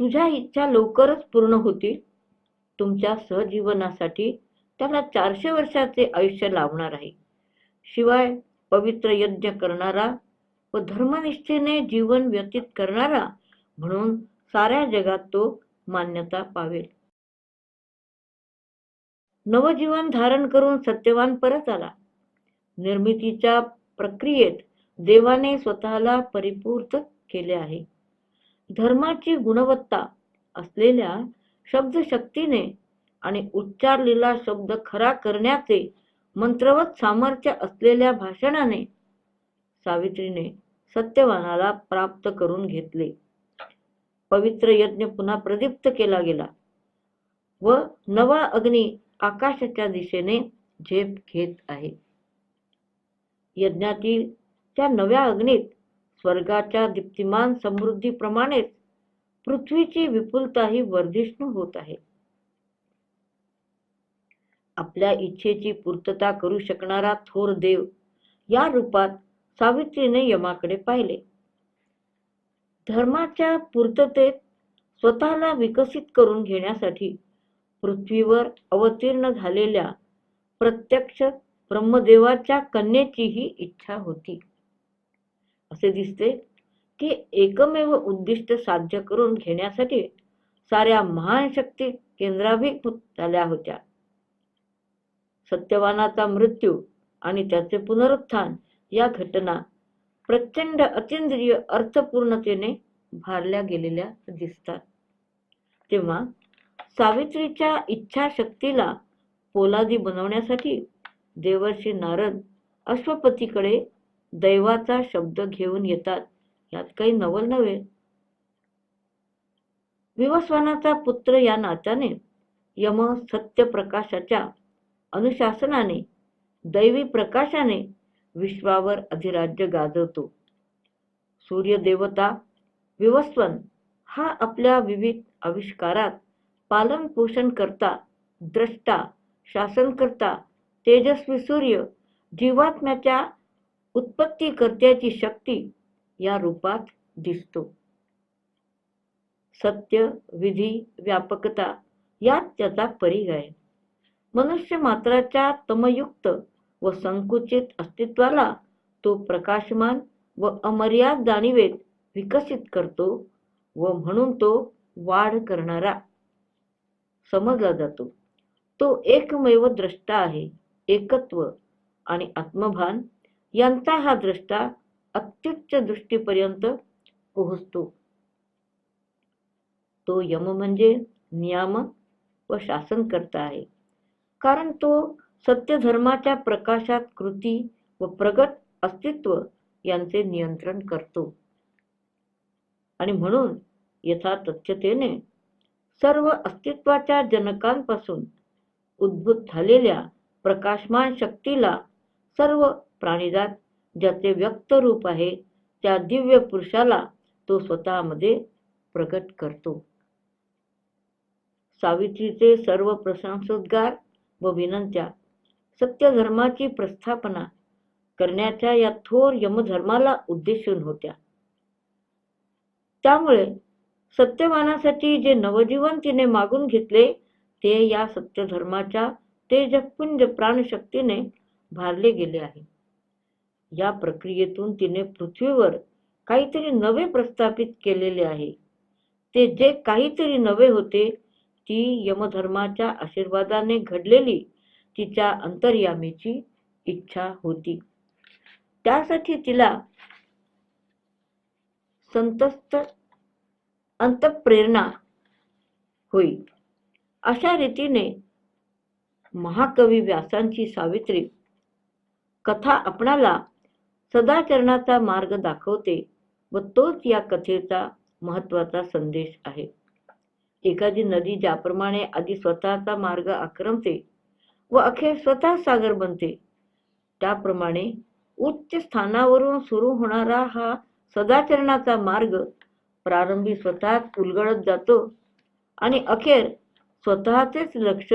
तुझ्या इच्छा लवकरच पूर्ण होतील. तुमच्या सहजीवनासाठी त्याला 400 वर्षाचे आयुष्य लाभणार आहे. शिवाय पवित्र यज्ञ करणारा व धर्मनिष्ठेने जीवन व्यतीत करणारा म्हणून साऱ्या जगात तो मान्यता पावेल. नवजीवन धारण करून सत्यवान परत आला. निर्मितीच्या प्रक्रियेत देवाने स्वतःला परिपूर्ण केले आहे. धर्माची गुणवत्ता असलेल्या शब्दशक्तीने आणि उच्चारलेला शब्द खरा करण्याचे मंत्रवत सामर्थ्य असलेल्या भाषणाने सावित्रीने सत्यवानाला प्राप्त करून घेतले. पवित्र यज्ञ पुन्हा प्रदीप्त केला गेला व नवा अग्नी आकाशाच्या दिशेने झेप घेत आहे. यज्ञातील त्या नव्या अग्नीत स्वर्गाच्या दीप्तिमान समृद्धीप्रमाणेच पृथ्वीची विपुलताही वर्धिष्णू होत आहे. आपल्या इच्छेची पूर्तता करू शकणारा थोर देव या रूपात सावित्रीने यमाकडे पाहिले. धर्माच्या पूर्ततेत स्वतःला विकसित करून घेण्यासाठी पृथ्वीवर अवतीर्ण झालेल्या प्रत्यक्ष ब्रह्मदेवाच्या कन्येची ही इच्छा होती. असे दिसते की एकमेव उद्दिष्ट साध्य करून घेण्यासाठी साऱ्या महान शक्ती केंद्राभीत झाल्या होत्या. सत्यवानाचा मृत्यू आणि त्याचे पुनरुत्थान या घटना प्रचंड अतींद्रिय अर्थपूर्णतेने भारल्या गेलेल्या दिसतात. तेव्हा सावित्रीच्या इच्छाशक्तीला पोलादी बनवण्यासाठी देवर्षी नारद अश्वपतीकडे दैवाचा शब्द घेऊन येतात. यात काही नवल नव्हे. विवस्वानाचा पुत्र या नात्याने यम सत्यप्रकाशाच्या अनुशासनाने दैवी प्रकाशाने विश्वावर अधिराज्य गाजवतो. सूर्यदेवता विवस्वन हा आपल्या विविध आविष्कारात पालन पोषण करता, द्रष्टा, शासनकर्ता, तेजस्वी सूर्य, जीवात्म्याच्या उत्पत्तीकर्त्याची शक्ती या रूपात दिसतो. सत्य, विधी, व्यापकता यात त्याचा परिघ आहे. मनुष्य मात्राच्या तमयुक्त व संकुचित अस्तित्वाला तो प्रकाशमान व अमर्याद जाणीवेत विकसित करतो व म्हणून तो वाढ करणारा समजला जातो. तो एकमेव द्रष्टा आहे. एकत्व आणि आत्मभान यांचा हा द्रष्टा अत्युच्च दृष्टीपर्यंत पोहोचतो. तो यम म्हणजे नियामक व शासनकर्ता आहे, कारण तो सत्यधर्माच्या प्रकाशात कृती व प्रगत अस्तित्व यांचे नियंत्रण करतो आणि म्हणून यथातथ्यतेने सर्व अस्तित्वाच्या जनकांपासून उद्भूत झालेल्या प्रकाशमान शक्तीला सर्व प्राणिजात ज्याचे व्यक्त रूप आहे त्या दिव्य पुरुषाला तो स्वतःमध्ये प्रगट करतो. सावित्रीचे सर्व प्रशंसोद्गार व विनंत्या सत्यधर्माची प्रस्थापना करण्याच्या या थोर यमधर्माला उद्देशून होत्या. त्यामुळे सत्यवानासाठी जे नवजीवन तिने मागून घेतले ते या सत्यधर्माच्या तेजपुंज प्राणशक्तीने भारले गेले आहे. या प्रक्रियेतून तिने पृथ्वीवर काहीतरी नवे प्रस्थापित केलेले आहे. ते जे काहीतरी नवे होते ती यमधर्माच्या आशीर्वादाने घडलेली तिच्या अंतर्यामीची इच्छा होती. त्यासाठी तिला संतस्त अंतःप्रेरणा होईल. अशा रीतीने महाकवी व्यासांची सावित्री कथा आपणाला सदाचरणाचा मार्ग दाखवते व तोच या कथेचा महत्वाचा संदेश आहे. एखादी नदी ज्याप्रमाणे आधी स्वतःचा मार्ग आक्रमते व अखेर स्वतः सागर बनते, त्याप्रमाणे उच्च स्थानावरून सुरू होणारा हा सदाचरणाचा मार्ग प्रारंभी स्वतःच उलगडत जातो आणि अखेर स्वतःचेच लक्ष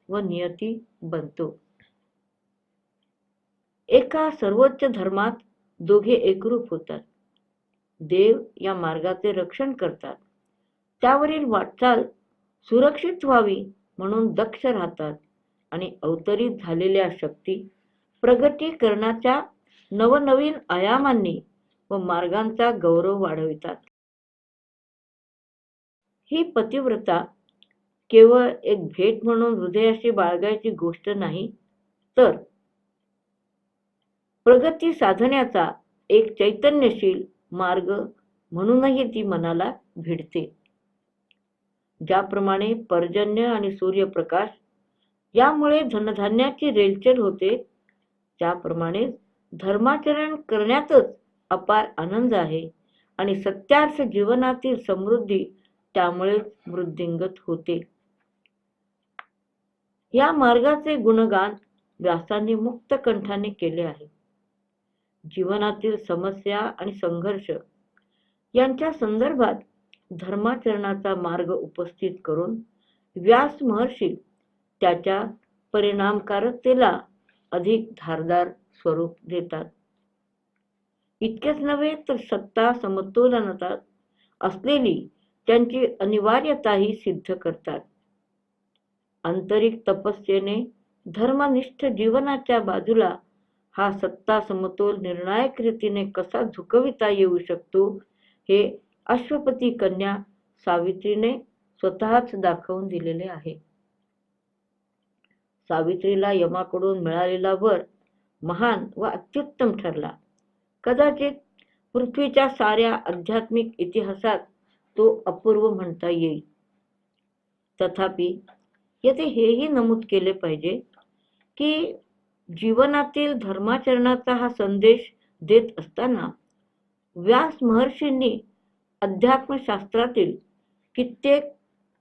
व नियती बनतो. एका सर्वोच्च धर्मात दोघे एकरूप होतात. देव या मार्गाचे रक्षण करतात. त्यावरील वाटचाल सुरक्षित व्हावी म्हणून दक्ष राहतात आणि अवतरित झालेल्या शक्ती प्रगती करण्याच्या नवनवीन आयामांनी व मार्गांचा गौरव वाढवितात. ही पतिव्रता केवळ एक भेट म्हणून हृदयाशी बाळगायची गोष्ट नाही, तर प्रगती साधण्याचा एक चैतन्यशील मार्ग म्हणूनही ती मनाला भिडते. ज्याप्रमाणे पर्जन्य आणि सूर्यप्रकाश यामुळे धनधान्याची रेलचेल होते, त्याप्रमाणे धर्माचरण करण्यातच अपार आनंद आहे आणि सत्यार्थ जीवनातील समृद्धी त्यामुळेच वृद्धिंगत होते. या मार्गाचे गुणगान व्यासांनी मुक्त कंठाने केले आहे. जीवनातील समस्या आणि संघर्ष यांच्या संदर्भात धर्माचरणाचा मार्ग उपस्थित करून व्यास महर्षी त्याच्या परिणामकारकतेला अधिक धारदार स्वरूप देतात. इतकेच नव्हे तर सत्ता समतोलनात असलेली त्यांची अनिवार्यताही सिद्ध करतात. आंतरिक तपस्येने धर्मनिष्ठ जीवनाच्या बाजूला हा सत्ता समतोल निर्णायक रीतीने कसा झुकविता येऊ शकतो हे अश्वपती कन्या सावित्रीने स्वतःच दाखवून दिलेले आहे. सावित्रीला यमाकडून मिळालेला वर महान व अत्युत्तम ठरला. कदाचित पृथ्वीच्या साऱ्या आध्यात्मिक इतिहासात तो अपूर्व म्हणता येईल. तथापि येथे हेही नमूद केले पाहिजे की जीवनातील धर्माचरणाचा हा संदेश देत असताना व्यास महर्षींनी अध्यात्मशास्त्रातील कित्येक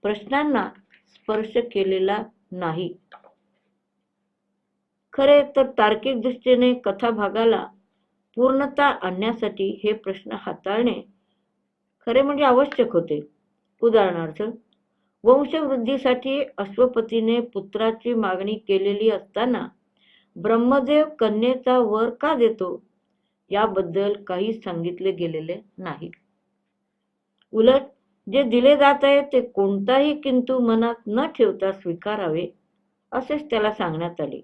प्रश्नांना स्पर्श केलेला नाही. खरे तर तार्किक दृष्टीने कथाभागाला पूर्णता आणण्यासाठी हे प्रश्न हाताळणे खरे म्हणजे आवश्यक होते. उदाहरणार्थ, वंशवृद्धीसाठी अश्वपतीने पुत्राची मागणी केलेली असताना ब्रह्मदेव कन्येचा वर का देतो याबद्दल काही सांगितले गेलेले नाही. उलट जे दिले जात आहे ते कोणताही किंतु मनात न ठेवता स्वीकारावे असेच त्याला सांगण्यात आले.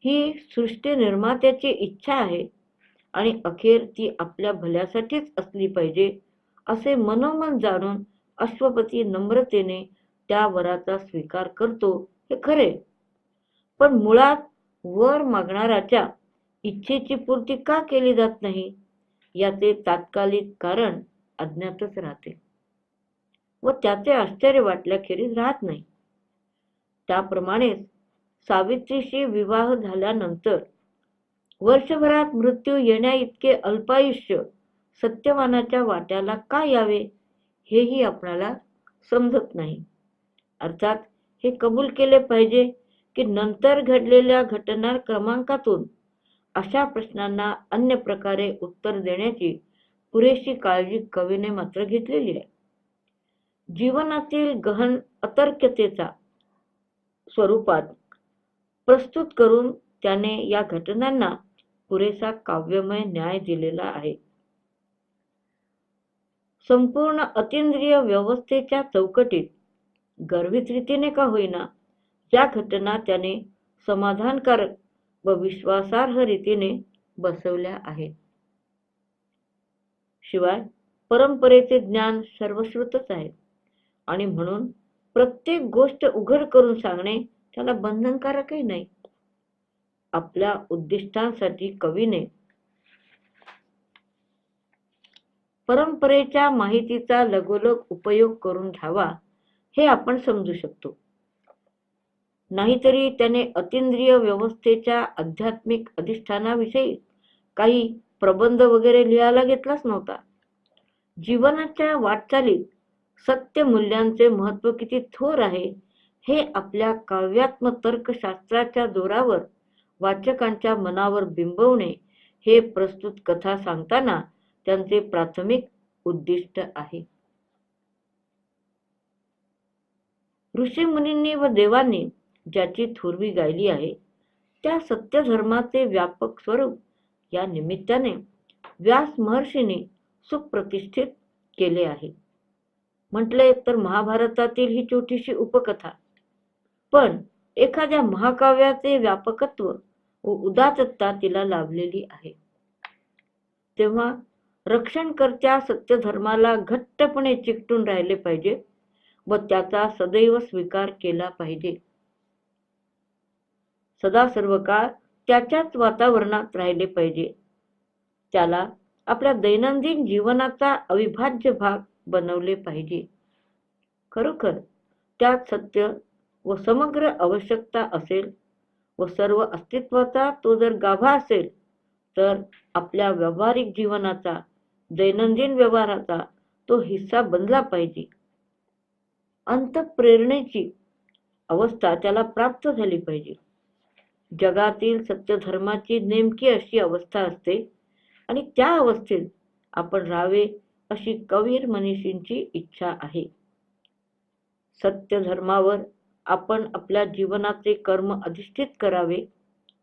ही सृष्टी निर्मात्याची इच्छा आहे आणि अखेर ती आपल्या भल्यासाठीच असली पाहिजे असे मनोमन जाणून अश्वपती नम्रतेने त्या वराचा स्वीकार करतो हे खरे. पण मुळात वर मागणाऱ्याच्या इच्छेची पूर्ती का केली जात नाही याचे तात्कालिक कारण अज्ञातच राहते व त्याचे आश्चर्य वाटल्याखेरीज राहत नाही. त्याप्रमाणेच सावित्रीशी विवाह झाल्यानंतर वर्षभरात मृत्यू येण्या इतके अल्पायुष्य सत्यवानाच्या वाट्याला का यावे हेही आपल्याला समजत नाही. अर्थात हे कबूल केले पाहिजे की नंतर घडलेल्या घटना क्रमांकातून अशा प्रश्नांना अन्य प्रकारे उत्तर देण्याची पुरेशी काळजी कवीने मात्र घेतलेली आहे. जीवनातील गहन अतर्क्यतेचा स्वरूपात प्रस्तुत करून त्याने या घटनांना पुरेसा काव्यमय न्याय दिलेला आहे. संपूर्ण अतींद्रिय व्यवस्थेच्या चौकटीत गर्भित रीतीने का होईना या घटना त्याने समाधानकारक व विश्वासार्ह रीतीने बसवल्या आहेत. शिवाय परंपरेचे ज्ञान सर्वश्रुतच आहे आणि म्हणून प्रत्येक गोष्ट उघड करून सांगणे त्याला बंधनकारकही नाही. आपल्या उद्दिष्टांसाठी कवीने परंपरेच्या माहितीचा लगोलग उपयोग करून घ्यावा हे आपण समजू शकतो. नाहीतरी त्याने अतींद्रिय व्यवस्थेच्या आध्यात्मिक अधिष्ठानाविषयी काही प्रबंध वगैरे लिहायला घेतलाच नव्हता. जीवनाच्या वाटचालीत सत्य मूल्यांचे महत्त्व किती थोर आहे हे आपल्या काव्यात्म तर्कशास्त्राच्या जोरावर वाचकांच्या मनावर बिंबवणे हे प्रस्तुत कथा सांगताना त्यांचे प्राथमिक उद्दिष्ट आहे. ऋषीमुनींनी व देवांनी ज्याची थोरवी गायली आहे त्या सत्यधर्माचे व्यापक स्वरूप या निमित्ताने व्यास महर्षींनी सुप्रतिष्ठित केले आहे. म्हटले तर महाभारतातील ही छोटीशी उपकथा, पण एखाद्या महाकाव्याचे व्यापकत्व व उदात्तता तिला लाभलेली आहे. तेव्हा रक्षणकर्त्या सत्यधर्माला घट्टपणे चिकटून राहिले पाहिजे व त्याचा सदैव स्वीकार केला पाहिजे. सदा सर्व काळ त्याच्याच वातावरणात राहिले पाहिजे. त्याला आपल्या दैनंदिन जीवनाचा अविभाज्य भाग बनवले पाहिजे. खरोखर त्यात सत्य व समग्र आवश्यकता असेल व सर्व अस्तित्वाचा तो जर गाभा असेल, तर आपल्या व्यावहारिक जीवनाचा, दैनंदिन व्यवहाराचा तो हिस्सा बनला पाहिजे. अंतःप्रेरणेची अवस्था त्याला प्राप्त झाली पाहिजे. जगातील सत्यधर्माची नेमकी अशी अवस्था असते आणि त्या अवस्थेत आपण राहावे अशी कबीर मनीषींची इच्छा आहे. सत्यधर्मावर आपण आपल्या जीवनाचे कर्म अधिष्ठित करावे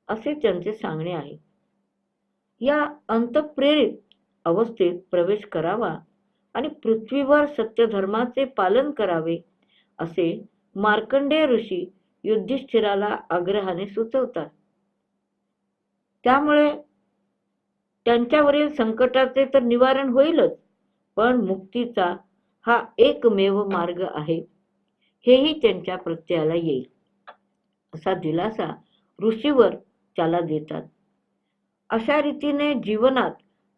असे त्यांचे सांगणे आहे. या अंतःप्रेरित अवस्थेत प्रवेश करावा आणि पृथ्वीवर सत्यधर्माचे पालन करावे असे मार्कंडेय ऋषी युधिष्ठिराला आग्रहाने सुचवतात. त्यामुळे त्यांच्यावरील संकटाचे तर निवारण होईलच, पण मुक्तीचा हा एकमेव मार्ग आहे हेही त्यांच्या प्रत्ययाला येईल असा दिलासा ऋषीवर त्याला देतात. अशा रीतीने जीवनात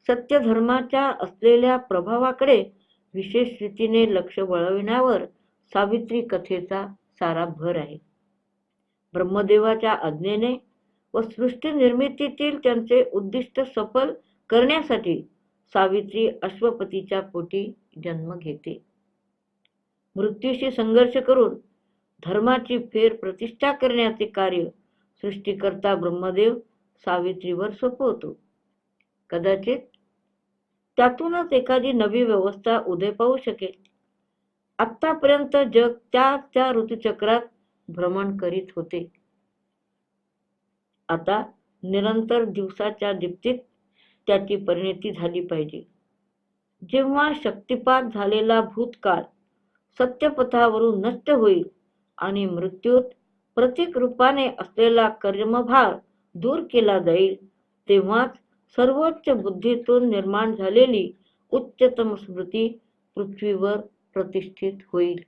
सत्यधर्माच्या असलेल्या प्रभावाकडे विशेष रीतीने लक्ष वळविण्यावर सावित्री कथेचा सारा भर आहे. ब्रह्मदेवाच्या आज्ञेने व सृष्टी निर्मितीतील त्यांचे उद्दिष्ट सफल करण्यासाठी सावित्री अश्वपतीच्या पोटी जन्म घेते. मृत्यूशी संघर्ष करून धर्माची फेर प्रतिष्ठा करण्याचे कार्य सृष्टीकर्ता ब्रह्मदेव सावित्रीवर सोपवतो. कदाचित त्यातूनच एखादी नवी व्यवस्था उदय पाहू शकेल. आतापर्यंत जग त्या ऋतुचक्रात भ्रमण करीत होते. आता निरंतर दिवसाच्या दीप्तीत त्याची परिणती झाली पाहिजे. जेव्हा शक्तिपात झालेला भूतकाळ सत्यपथावरून नष्ट होईल आणि मृत्यूत प्रतीक रूपाने असलेला कर्मभार दूर केला जाईल, तेव्हाच सर्वोच्च बुद्धीतून निर्माण झालेली उच्चतम स्मृती पृथ्वीवर प्रतिष्ठित होईल.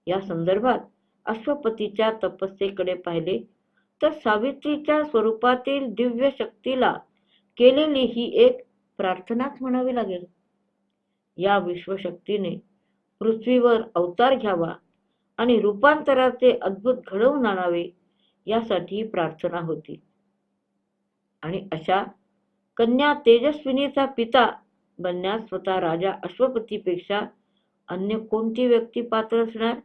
या संदर्भात अश्वपतीच्या तपस्येकडे पाहिले तर सावित्रीच्या स्वरूपातील दिव्य शक्तीला केलेली ही एक प्रार्थनाच म्हणावी लागेल. या विश्वशक्तीने पृथ्वीवर अवतार घ्यावा आणि रूपांतराचे अद्भुत घडवून आणावे यासाठी प्रार्थना होती. आणि अशा कन्या तेजस्विनीचा पिता बनण्यास स्वतः राजा अश्वपतीपेक्षा अन्य कोणती व्यक्ती पात्र असणार?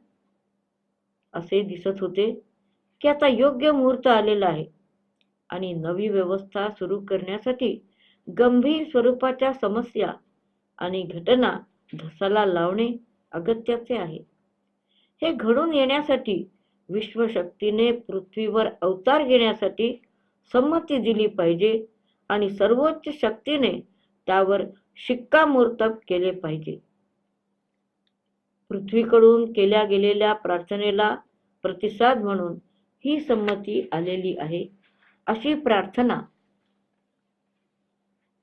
असे दिसत होते की आता योग्य मुहूर्त आलेला आहे आणि नवी व्यवस्था सुरू करण्यासाठी गंभीर स्वरूपाच्या समस्या आणि घटना धसाला लावणे अगत्याचे आहे. हे घडून येण्यासाठी विश्वशक्तीने पृथ्वीवर अवतार घेण्यासाठी संमती दिली पाहिजे आणि सर्वोच्च शक्तीने त्यावर शिक्कामोर्तब केले पाहिजे. पृथ्वीकडून केल्या गेलेल्या प्रार्थनेला प्रतिसाद म्हणून ही संमती आलेली आहे अशी प्रार्थना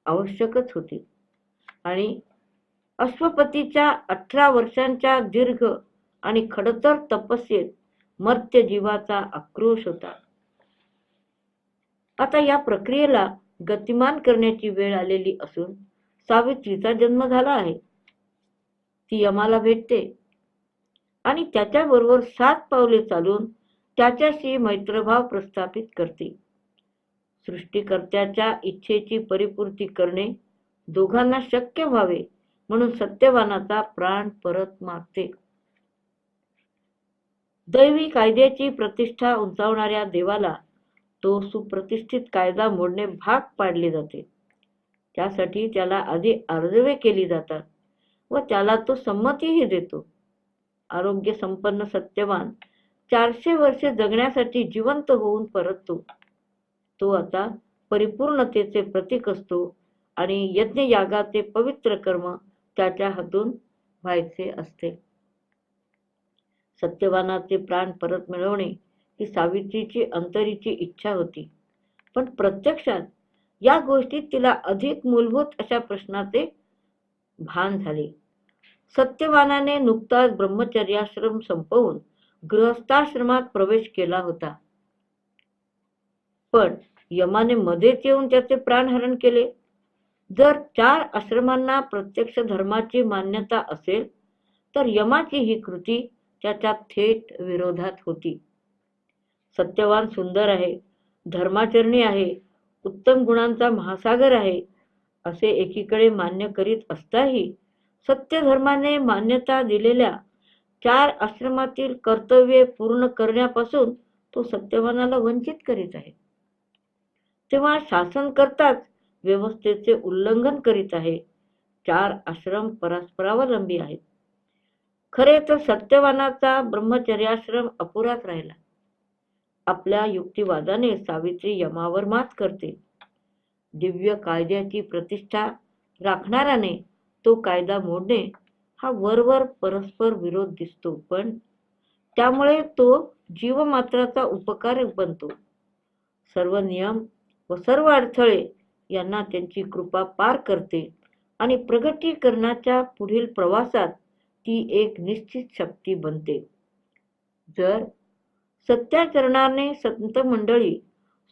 आवश्यकच होती. आणि अश्वपतीच्या 18 वर्षांच्या दीर्घ आणि खडतर तपस्येत मर्त्य जीवाचा आक्रोश होता. आता या प्रक्रियेला गतिमान करण्याची वेळ आलेली असून सावित्रीचा जन्म झाला आहे. ती यमाला भेटते आणि त्याच्याबरोबर 7 पावले चालून त्याच्याशी मैत्रभाव प्रस्थापित करते. सृष्टीकर्त्याच्या इच्छेची परिपूर्ती करणे दोघांना शक्य व्हावे म्हणून सत्यवानाचा प्राण परत मागते. दैवी कायद्याची प्रतिष्ठा उंचावणाऱ्या देवाला तो सुप्रतिष्ठित कायदा मोडणे भाग पाडले जाते. त्यासाठी त्याला आधी अर्जवे केली जातात व त्याला तो संमतीही देतो. आरोग्य संपन्न सत्यवान 400 वर्षे जगण्यासाठी जिवंत होऊन परततो. तो आता परिपूर्णतेचे प्रतीक असतो आणि यज्ञयागाचे पवित्र कर्म त्याच्या हातून व्हायचे असते. सत्यवानाचे प्राण परत मिळवणे ही सावित्रीची अंतरीची इच्छा होती, पण प्रत्यक्षात या गोष्टीत तिला अधिक मूलभूत अशा प्रश्नाचे भान झाले. सत्यवानाने नुकताच ब्रह्मचर्याश्रम संपवून गृहस्थाश्रमात प्रवेश केला होता, पण यमाने मध्येच येऊन त्याचे प्राणहरण केले. जर 4 आश्रमांना प्रत्यक्ष धर्माची मान्यता असेल, तर यमाची ही कृती त्याच्या थेट विरोधात होती. सत्यवान सुंदर आहे, धर्माचरणी आहे, उत्तम गुणांचा महासागर आहे, असे एकीकडे मान्य करीत असताही सत्य धर्माने मान्यता दिलेल्या 4 आश्रमातील कर्तव्ये पूर्ण करण्यापासून तो सत्यवानाला वंचित करीत आहे. तेव्हा शासनकर्ताच व्यवस्थेचे उल्लंघन करीत आहे. 4 आश्रम परस्परावलंबी आहेत. खरे तर सत्यवानाचा ब्रह्मचर्याश्रम अपुराच राहिला. आपल्या युक्तिवादाने सावित्री यमावर मात करते. दिव्य कायद्याची प्रतिष्ठा राखणाऱ्याने तो कायदा मोडणे हा वरवर परस्पर विरोध दिसतो, पण त्यामुळे तो जीवमात्राचा उपकारक बनतो. सर्व नियम व सर्व अडथळे यांना त्यांची कृपा पार करते आणि प्रगतीकरणाच्या पुढील प्रवासात ती एक निश्चित शक्ती बनते. जर सत्याचरणाने संत मंडळी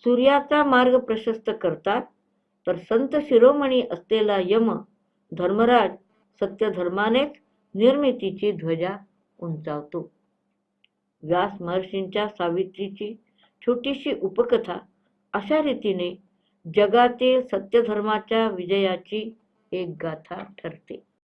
सूर्याचा मार्ग प्रशस्त करतात, तर संत शिरोमणी असलेला यम धर्मराज सत्यधर्मानेच निर्मितीची ध्वजा उंचावतो. व्यास महर्षींच्या सावित्रीची छोटीशी उपकथा अशा रीतीने जगातील सत्यधर्माच्या विजयाची एक गाथा ठरते.